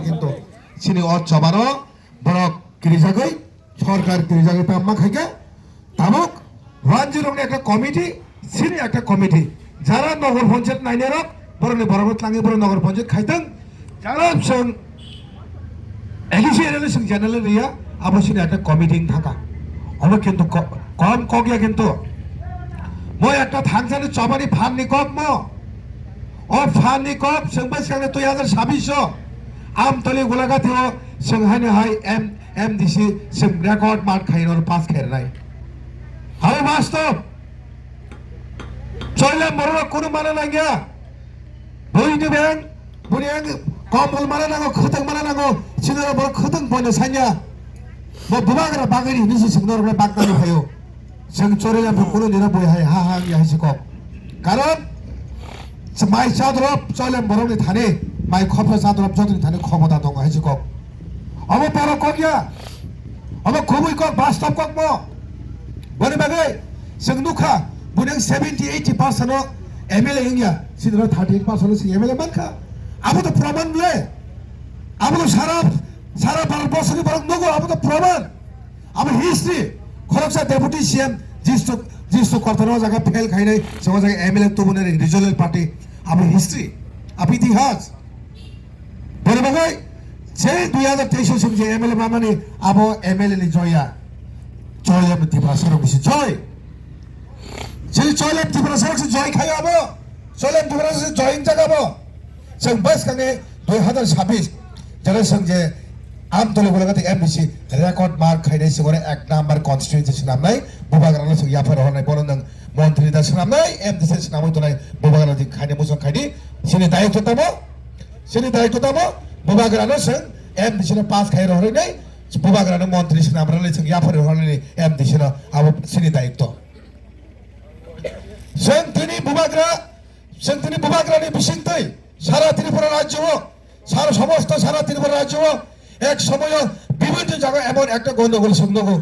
কিন্তু সিনি অচ্ছবারও বড় কিরিজাগৈ সরকার কিরিজাগৈ পাম্মা খাইকে তামুক 1-0 একটা কমিটি সিনি একটা কমিটি যারা নগর পঞ্চায়েত নাইনেরক বরনে বরাবর লাঙে বড় নগর পঞ্চায়েত খাইতেন যারা song এলিসি area song general Riya আবশ্যিক একটা কমিটি থাকা আমরা কিন্তু কম কগিয়া কিন্তু মই একটা থানসানি চবানি ফাননি কক ম ও ফাননি কক সংবাই সাংনে 2026 আমতলি গোলাঘাটেও সংহানে হাই এমডিসি সং রেকর্ড মার্ক খাইনর পাস খাইরাই হাই বাস্তব চলে মরো কোনো মানে না গিয়া বইনি ব্যাং বুনিয়াং কম্বল মানে নাগো খতং মানে নাগো সিনর বড় খতং পয়না সাইয়া বুবাগরা বাগারি নিসি সিনর বড় বাগদানি ভাইও जों चोरेलामखौ কোনো দিনা বইহাय हा हा याहिसिक कारण माइ साद्रब चलेम बरंनि थाने माइ खफ साद्रब जतनि थाने क्षमता दं हाइसिक अब पर कगिया अब खुबै क बास्तव क म बने बागै जों नुखा बुनें 70-80% एमएलए इंगिया सिनर 38% सिं एमएलए मानखा अब तो प्रमाण ले अब तो सारा भारतवर्षनि बरं नगो अब तो प्रमाण अब हिस्ट्री खरकसा डेपुटी सीएम जिसो कर्थनो जगह फेल खाइनै सगो जगह एमएलए तो बने रिजनल पार्टी अब हिस्ट्री अब इतिहास बरे बागै जे 2023 सम जे एमएलए मामानि अब एमएलए नि जया जयम तिब्रा सरक बिसि जय जे जयम तिब्रा सरक से जय खायो अब जयम तिब्रा से जयन जगाबो जों बस खाने 2026 जरा जों जे আমতলি গোলাঘাট এমডিসি রেকর্ড মার্ক খাইনাই সিগরে 1 নাম্বার কনস্টিটিউয়েন্সি সিনামনাই বুবাগারাनो सग याफोर हरनाय बोलो नों मन्त्रि दा सिनामनाय एमडिसि सिनामै तनाय बुबागारा दि खाइने मोजन खाइदि सिनि दायित्व तामो बुबागारानो सं एमडिसि न पास खाइ रहरनाय बुबागारानो मन्त्रि सिनामराले सग याफोर हरनाय एमडिसि न अब सिनि दायित्व जोंनि बुबागारानि बिसिंतै सारा त्रिपुरा राज्य सारा समस्त सारा त्रिपुरा राज्य एक समय विभिन्न जगह एमन एक गंडगोल संगो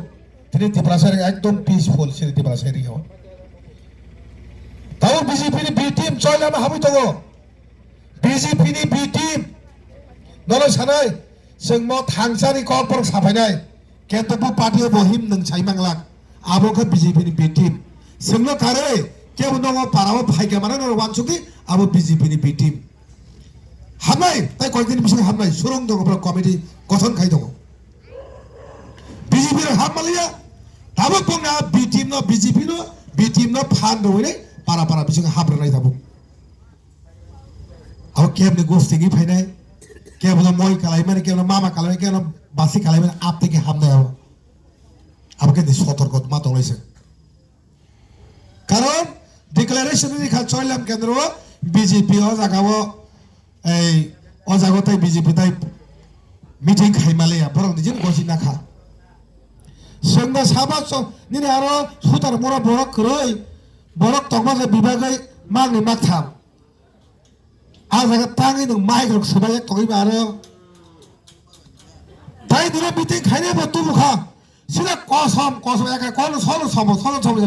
তিনি ত্রিপুরাশারে একদম পিসফুল সিনি ত্রিপুরাশারি হও তাও বিজেপি নি বি টিম চয়লাম হাবি তো বিজেপি নি বি টিম নল সানাই जों म थांसानि कपर साफायनाय केतबो पार्टी बहिम नों साइमांलाक आबोखौ बिजेपि नि बि टीम जोंनो कारे केबो दङ पाराव फाइगा माने न वानसुकी आबो बिजेपि नि बि टीम हामनाय ताइ कयदिन बिसिं हामनाय सुरंग दङ कमिटि गठन खाइ दङ बिजेपि र हाममालिया दाबो बुंना बि टीम न बिजेपि न बि टीम न फान दङै पारा पारा बिसिं हाब्रनाय दाबो अब केबनि गोष्ठीनि फाइनाय केवल মই কালাই মানে কেবল মামা কালাই কেন বাসি কালাই মানে আপ থেকে হামনে হবে আমাকে সতর্ক মাত হইছে কারণ ডিক্লারেশন নি খা চইলাম কেন্দ্র বিজেপি ও জাগাও এই ও জাগতাই বিজেপি তাই মিটিং খাইমালে বরং দিন গসি না খা সঙ্গে সাবাস নিনে আরো সুতার মোরা বড় কই বড় তগমাজে বিভাগই মাগনি মাথাম आजागा तांगै नों माइग्रक सबाय तगै मारो ताइ दिना बिते खाइने बतु मुखा सिना कसम कसम एका कोन सलो सम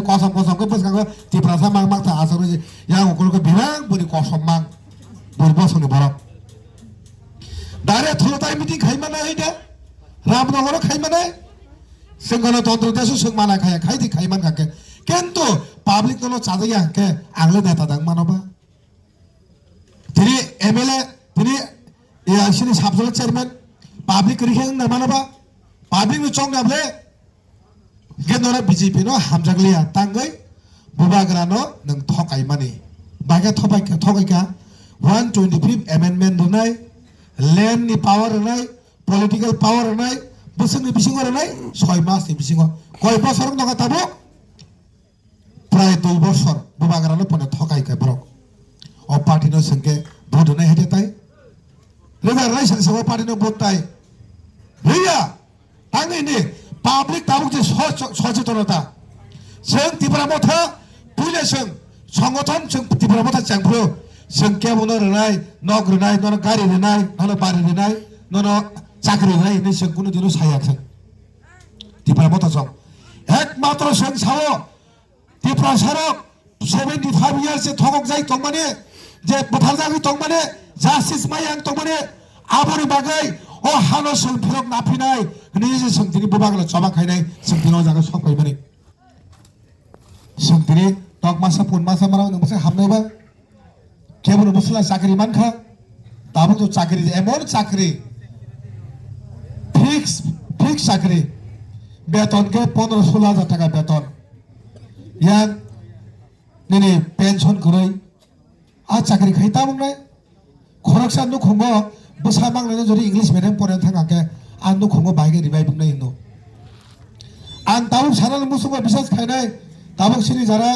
कसम को बसगाको तिप्रासा माग माग था आसरो या ओकलको बिरां बनि कसम माग बनि बसनि बर दारे थलो ताइ मिटिं खाइमाना हैदा रामनगर खाइमाना संगन तन्त्र देश संमाना खाइदि खाइमान खाके केन्तो पाब्लिक नो चाजया के आंगले नेता दां मानबा তিনি এমএলএ তিনি এআইসিনি সাবজেক্ট চেয়ারম্যান পাবলিক রিহেং না মানাবা পাবলিক নো চং নাবলে গেনরা বিজেপি নো হামজাগলিয়া তাঙ্গৈ বুবাগ্রানো নং থকাই মানি বাগে থকাইকা 125 অ্যামেন্ডমেন্ট রনাই ল্যান্ড নি পাওয়ার রনাই পলিটিক্যাল পাওয়ার রনাই বসংনি বিসিং রনাই 6 মাস নি বিসিং কয় বছর নগা তাবো প্রায় 2 বছর বুবাগ্রানো পনে থকাইকা বরক party no sengke bodoh na hede tai rega rai sang sama party no bot tai rega tangi ni public tabuk je সচেতনতা जों त्रिपुरा मथा पुले जों संगठन जों त्रिपुरा मथा चांफ्रो जों केबनो रोनाय नग रोनाय नन गारि रोनाय नन बारि रोनाय नन चाकरि रोनाय नि जों कुनु दिनो सायाखै त्रिपुरा मथा जों एकमात्र जों सावो त्रिपुरा सरक 75 years से थगक जाय तंगमाने जे बथार जागै तंगमाने जास्टिस मायां तंगमाने आबोनि बागै ओ हानो जों फरक नाफिनाय नि जे जों दिनि बबागला जमा खायनाय जों दिनो जागा सफाय माने जों दिनै टक मासा पुन मासा माराव नोंसोर हाबनायबा केबल मसला चाकरि मानखा दाबो तो चाकरि एमन चाकरि फिक्स चाकरि बेतन के 15-16 हजार टाका बेतन यां निनि पेंशन गरै आ चाकरि खाइता बुंनाय खरकसा नु खंगो बसा मांगनानै जरि इंलिश मिडियाम फरायनो थाङाके आं नु खंगो बाइगे रिबाय बुंनाय नु आं दाबो सानाल मुसुबा बिसास खायनाय दाबो सिनि जारा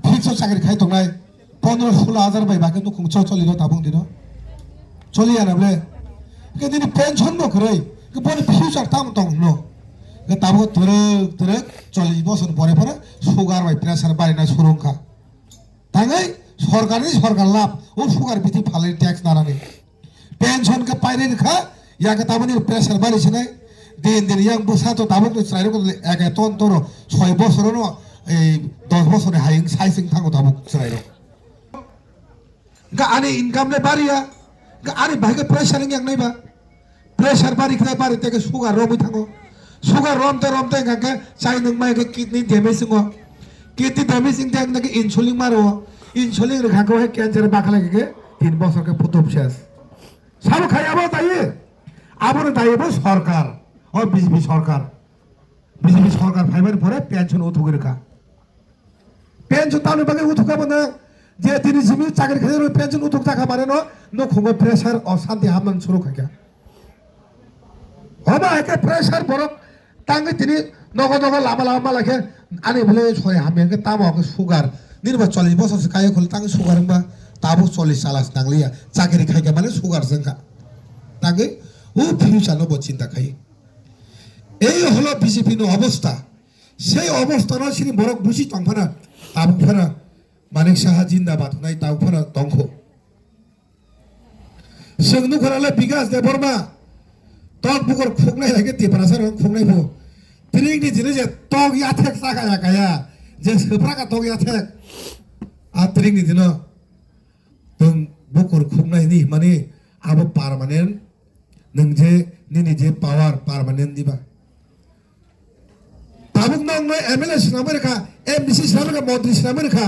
फिक्स चाकरि खाइ तंनाय 15-16 हजार बाय बाके नु खंचो चलिनो दाबो दिनो चलिया नाबले के दिनि पेंशन नो गरै के बनि फ्यूचर ताम तंग नो के दाबो तरे 40 বছর পরে পরে সুগার বাই প্রেসার বাড়িনা সুরংखा ताङै सरकार लाभ ओ सुगार बिथि फाले टैक्स नारानि पेंशन के पाइरे खा या के ताबनि प्रेसार बारि सनाय दिन यां बोसा तो दाबो तो स्राइरो को एके टन तरो 6 বছর नो 10 বছরে हाइं साइसिं थांगो दाबो स्राइरो गा आनि इनकम ले बारिया गा आनि भागे प्रेसार yang नाइबा प्रेसार बारि खनाय बारि तेके सुगार रोमै थांगो सुगार रोमते गाके चाइ नों माइ के kidney damage ngo kidney damage इंग थांग के इंसुलिन मारो इंसुलिन रखाको है कैंसर बाखला के 3 বছর के पुतुब शेष सब खायाबो दायो आबो दायोबो सरकार और बीजेपी सरकार फाइबार परे पेंशन उठुगे रखा पेंशन तानु बागे उठुका बना जे तिनि जिमि चाकरि खायो पेंशन उठुक थाखा माने न खंगो प्रेसार और शांति हामन सुरु खाया हबा एके प्रेसार बरक तांगे तिनि नगो लामा लाखे आनि भले सय हामे के तामो के सुगार निरबा 40 বছর से खायो खल तांगे सुगार बा ताबो 40 सालास नांगलिया चाकरि खायके माने सुगार जोंखा तांगे ও ফিউচার নো চিন্তা খাই এই হলো বিজেপি নো অবস্থা সেই অবস্থার সিনি বরক বুঝি তংফানা তাবুফানা মানিক সাহা জিন্দাবাদ নাই তাবুফানা তংখ जोंनु खराले बिकास दे बर्मा तक बुकर खुगनाय लागे तिप्रासार खुगनाय बो त्रिंग नि जिने जे तक याथेक सागा गाया जे सोफ्रा का तक याथेक आ त्रिंग नि दिनो जों बुकर खुगनाय नि माने आबो पार्मानेंट नोंजे निनि जे पावर पार्मानेंट दिबा ताबुक नंग एमएलए सिनामरेखा एमडीसी सिनामरेखा मंत्री सिनामरेखा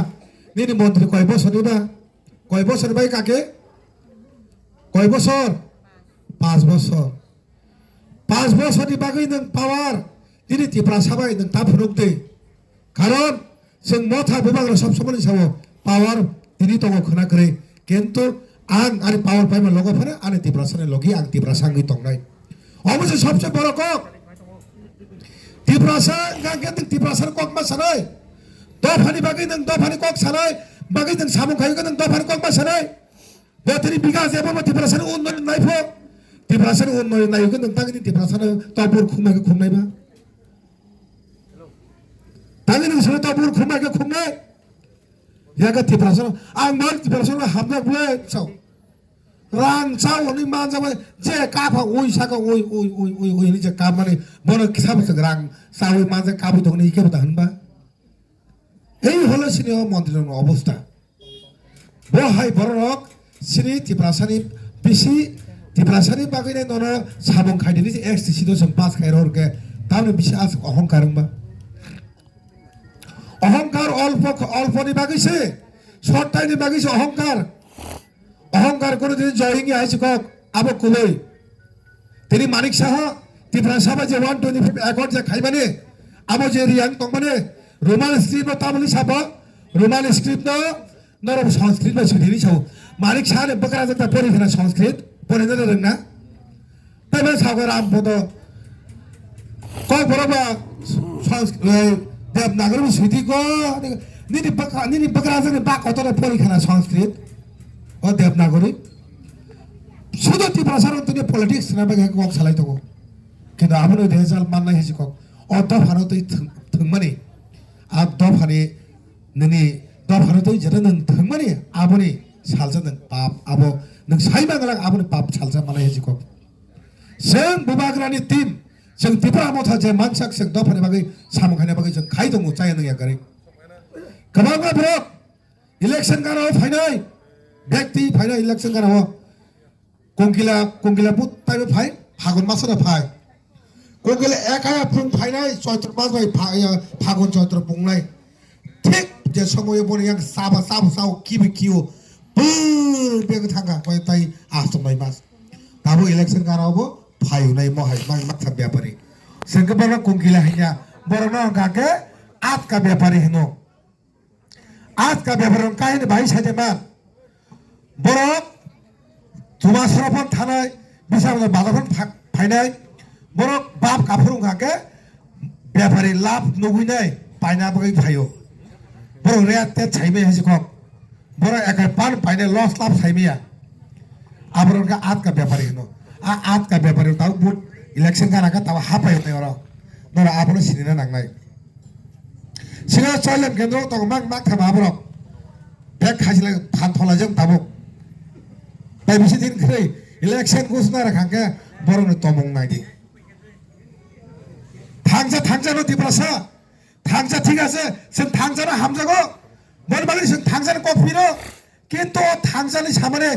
निनि मंत्री कय बছর बाय काके कय बছর 5 বছর 5 বছরनि बागै नों पावर दिनै त्रिपुरा साबाय नों ता फुरुगदै कारण जों मथा बुबाग्रा सब समनि सावो पावर दिनै दङ खोना करे किन्तु आं आरो पावर पाइमा लगफानो आनि त्रिपुरा साने लगी आं त्रिपुरा सांगै तंनाय अबसे सबसे बड़ कक त्रिपुरा सा गागे त्रिपुरा सा कक मा सानाय दफानि बागै नों दफानि कक सानाय बागै नों सामु खायगो नों दफानि कक मा सानाय बेतरि बिगास एबा त्रिपुरा सा उन्नयन नायफो त्रिपुरा सा उन्नयन नायगो नों तागनि त्रिपुरा सा तबुर खुंनायबा तागनि नों सा तबुर खुंनाय यागा त्रिपुरा सा आं मान त्रिपुरा सा हाबना बुले साव रां चाव नि मान जाबाय जे काफा ओइ साका ओइ नि जे का माने बन साबसे रां सावै मान जे काबु दंनि इके बता हनबा এই হলো সিনিয়র মন্ত্রীর অবস্থা বহাই বরক সিনি त्रिपुरासानि बिसि त्रिपुरासानि बागैने नन साबं खायदिनि एक्सटिसि दो जों पास खायर हरके तामने बिसि आस अहंकारंबा अहंकार अल्पनि बागैसे सत्तानि बागैसे अहंकार করে তিনি জয়িং আইছে কক আবো কই তিনি মানিক সাহ त्रिपुरा साबा जे 125 একর যে খাইবানে আবো যে রিয়াং তংমানে रोमान स्क्रिप्ट में तामली सापा रोमान स्क्रिप्ट ना नरम संस्कृत में सुधीरी छाव मालिक शाह ने बकरा जगता पढ़ी थी ना संस्कृत पढ़े ना रंगना तब मैं सागर आम बोलो कौन बराबर संस्कृत देव नागर में सुधी को নিনি বকরাজনে বা কতটা পরীক্ষা সংস্কৃত ও দেবনাগরী শুধু ত্রিপুরা সারন্তনী পলিটিক্স না বাকি কক সালাই তো কিন্তু আমনো রেজাল্ট মাননাই হেসি কক অ দফানো তৈ থংমানি আ দফানি नोंनि दफानोतै जेरै नों थोंमानि आबोनि सालजा नों पाप आबो नों साइमांगला आबोनि पाप सालजा मानाय हेजिको जों बुबाग्रानि टीम जों त्रिपुरा मथा जे मानसाक जों दफानि बागै सामखायनि बागै जों खाय दङ जाय नों यागारै गोबां ब्रक इलेक्शन गानाव फाइनाय व्यक्ति फाइनाय इलेक्शन गानाव कंगिला बुत ताइबो फाइ फागुन मासना फाइ कंगिला एकाया फुं फाइनाय चैत्र मास बाय फागुन चैत्र पुंनाय ठीक जे समय बने yang saba sao kibi kiyo bur bega thanga koi tai astomai mas tabo election garabo phayu nai mohai mang makha byapari sengke bana kongkila hanya borona gake at ka byapari hino at ka byapari kai ne bhai saje man borok tuma sarapon thanai bisam badapon phainai borok bab kapurung gake byapari lab nuguinai paina bagai phayo बरो रेया ते छाइमे हेसिको बरो एका पान पाइने लस लाभ छाइमेया आबरन का आत का व्यापारी हनो आत का व्यापारी ताउ बुट इलेक्शन का नाका ताव हा पाइ होय र नरा आपनो सिनिना नांनाय सिना चलेम केन्द्र त माग माग था बाबरो बेक खाजिला फान थला जों ताबो ताइ बिसि दिन खै इलेक्शन घोषणा राखांके बरो न तमंग नायदि थांजा न दिब्रासा थांजा ठीक আছে जों थांजानो हामजागो বলবালি जों थांजानो कफिनो কিন্তু थांजानि सामने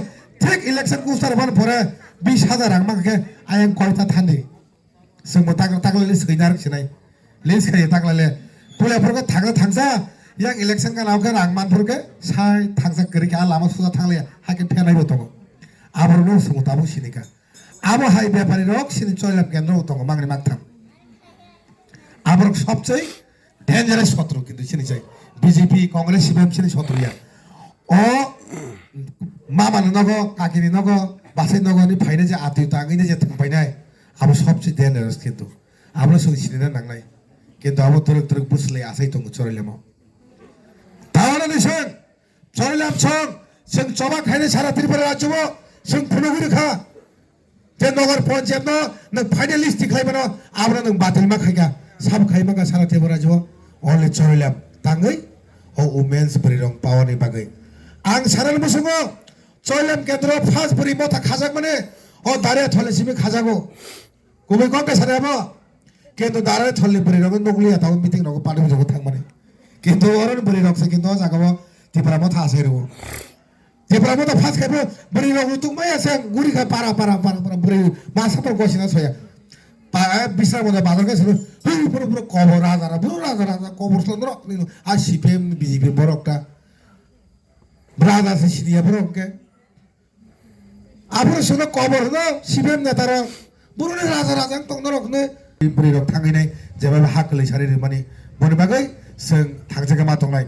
ঠিক इलेक्शन कुस्तार बन परे 20000 रां माके आयं कयता थान्दै जों तागले सैनार खिनाय लेस खाय तागले पुलेफोरखौ थांजा या इलेक्शन का नावके रां मानफोरखौ साय थांजा गरि का लामा सुजा थांले हाके फेनायबो दङ आबरनो सुमताबो सिनिका आबो हाय व्यापारी रक सिनि चयलाम केन्द्र दङ मांगनि मागथाम आबर सबचै डेंजरस शत्रु किन्तु सिनि चाइ बीजेपी कांग्रेस सीपीएम सिनि शत्रुया ओ मामानो नगो काकिनि नगो बासै नगोनि फाइने जे आति तागैने जे थंफायनाय आबो सबसे डेंजरस किन्तु आबो जों सिनिना नांनाय किन्तु आबो तुरक बुसले आसाय दङ चरलेमो तावना निसन चरलेम जों जमा खायने सारा त्रिपुरा राज्यबो जों फुनुगुरि खा जे नगर पन्चायत न फाइनलिस्ट दिखाइबनो आबो नों बातिल मा खायगा साब खाइमा का सारा त्रिपुरा राज्यबो only चरलेम तांगै ओ वुमेन्स बरिरं पावरनि बागै आं साराल मुसुङो चरलेम केन्द्र फास बरि मथा खाजाक माने ओ दारे थलेसिमि खाजागो गुबै गंगे साराबो किन्तु दारे थलनि बरिरं नगलिया ताव मिटिं रगो पानि जगो थां माने किन्तु अरन बरिरं से किन्तु जागाबो त्रिपुरा मथा आसेरो त्रिपुरा मथा फास खाइबो बरिरं तुंबाय आसे गुरि खा पारा बरि मासाफोर गसिना सया bisa mo bazar ke suru puro kobor raja kobor sondro a CPM BJP borokta brada se sidia borok ke apro sono kobor no CPM netara burune raja tong norok ne buri rok thangai nai jeba hakle sari mani boni bagai seng thangjaga ma tongnai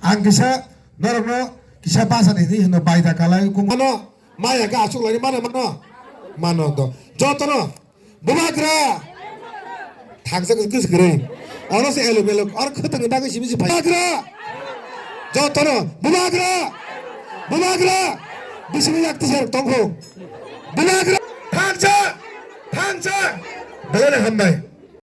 ang kisa norok no kisa basa ni hino baida kalai kumano maya ga asuk lani mano do jotono बुबाग्रा थांसा गोस गरे अनसे yellow बेलो और खतंग दागे सिबिसि बुबाग्रा जतनो बुबाग्रा बिसिनि याक्ति sir तंगो बुबाग्रा थांसा बेले हमबाय